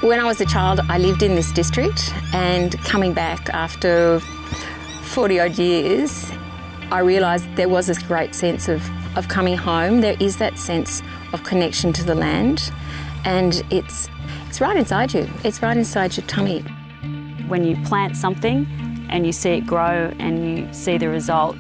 When I was a child, I lived in this district, and coming back after 40 odd years, I realised there was this great sense of coming home. There is that sense of connection to the land, and it's right inside you. It's right inside your tummy. When you plant something and you see it grow and you see the result,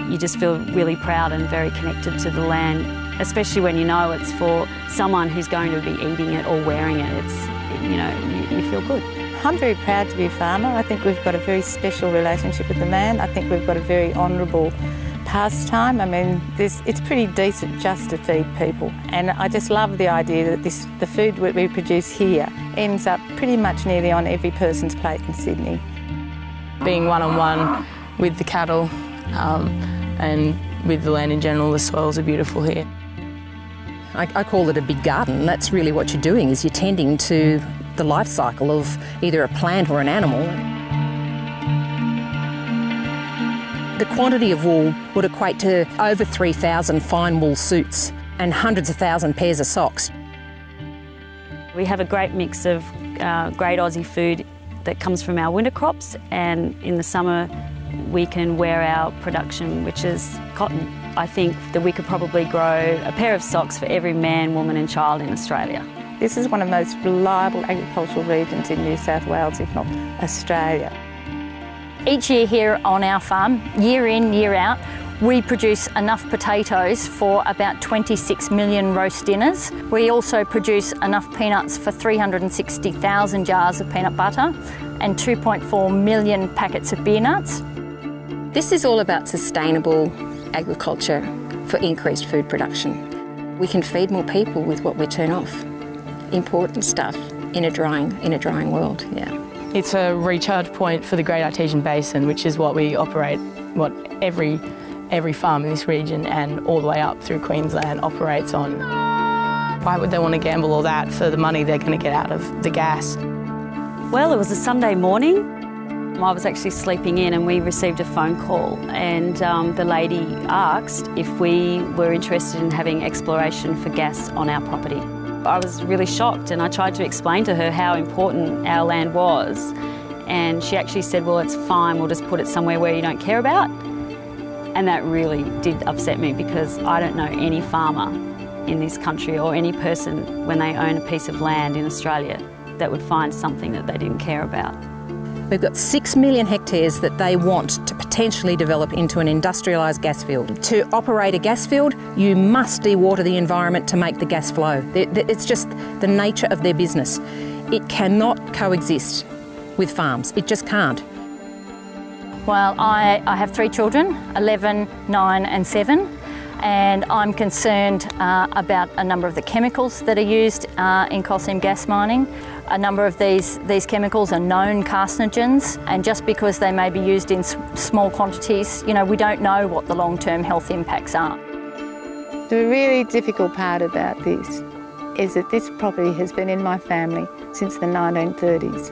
you just feel really proud and very connected to the land, especially when you know it's for someone who's going to be eating it or wearing it. You feel good. I'm very proud to be a farmer. I think we've got a very special relationship with the land. I think we've got a very honourable pastime. I mean, it's pretty decent just to feed people. And I just love the idea that the food that we produce here ends up pretty much nearly on every person's plate in Sydney. Being one-on-one with the cattle and with the land in general, the soils are beautiful here. I call it a big garden. That's really what you're doing, is you're tending to the life cycle of either a plant or an animal. The quantity of wool would equate to over 3,000 fine wool suits and hundreds of thousands pairs of socks. We have a great mix of great Aussie food that comes from our winter crops, and in the summer we can wear our production, which is cotton. I think that we could probably grow a pair of socks for every man, woman and child in Australia. This is one of the most reliable agricultural regions in New South Wales, if not Australia. Each year here on our farm, year in, year out, we produce enough potatoes for about 26 million roast dinners. We also produce enough peanuts for 360,000 jars of peanut butter and 2.4 million packets of beer nuts. This is all about sustainable agriculture for increased food production. We can feed more people with what we turn off. Important stuff in a drying world, yeah. It's a recharge point for the Great Artesian Basin, which is what we operate, what every farm in this region and all the way up through Queensland operates on. Why would they want to gamble all that for the money they're going to get out of the gas? Well, it was a Sunday morning. I was actually sleeping in and we received a phone call, and the lady asked if we were interested in having exploration for gas on our property. I was really shocked, and I tried to explain to her how important our land was, and she actually said, well, it's fine, we'll just put it somewhere where you don't care about. And that really did upset me, because I don't know any farmer in this country or any person when they own a piece of land in Australia that would find something that they didn't care about. We've got 6 million hectares that they want to potentially develop into an industrialised gas field. To operate a gas field, you must dewater the environment to make the gas flow. It's just the nature of their business. It cannot coexist with farms. It just can't. Well, I have 3 children, 11, 9 and 7. And I'm concerned about a number of the chemicals that are used in coal seam gas mining. A number of these chemicals are known carcinogens, and just because they may be used in small quantities, we don't know what the long-term health impacts are. The really difficult part about this is that this property has been in my family since the 1930s.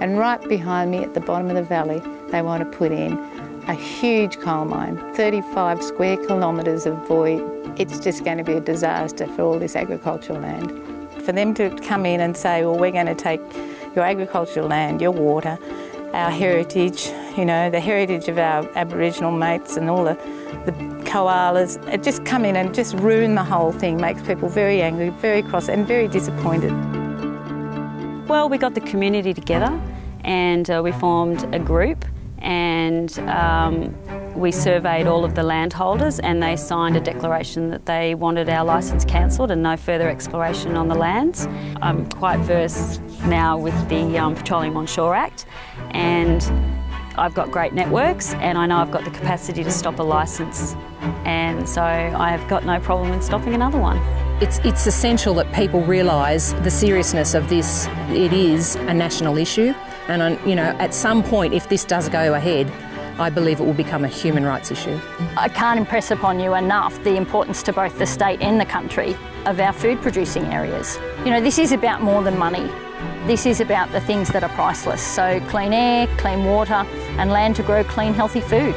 And right behind me at the bottom of the valley, they want to put in a huge coal mine, 35 square kilometres of void. It's just going to be a disaster for all this agricultural land. For them to come in and say, well, we're going to take your agricultural land, your water, our heritage, the heritage of our Aboriginal mates and all the koalas, it just come in and just ruin the whole thing, makes people very angry, very cross and very disappointed. Well, we got the community together and we formed a group, and we surveyed all of the landholders, and they signed a declaration that they wanted our licence cancelled and no further exploration on the lands. I'm quite versed now with the Petroleum on Shore Act, and I've got great networks, and I know I've got the capacity to stop a licence, and so I've got no problem in stopping another one. It's essential that people realise the seriousness of this. It is a national issue, and at some point, if this does go ahead, I believe it will become a human rights issue. I can't impress upon you enough the importance to both the state and the country of our food producing areas. This is about more than money. This is about the things that are priceless. So clean air, clean water and land to grow clean, healthy food.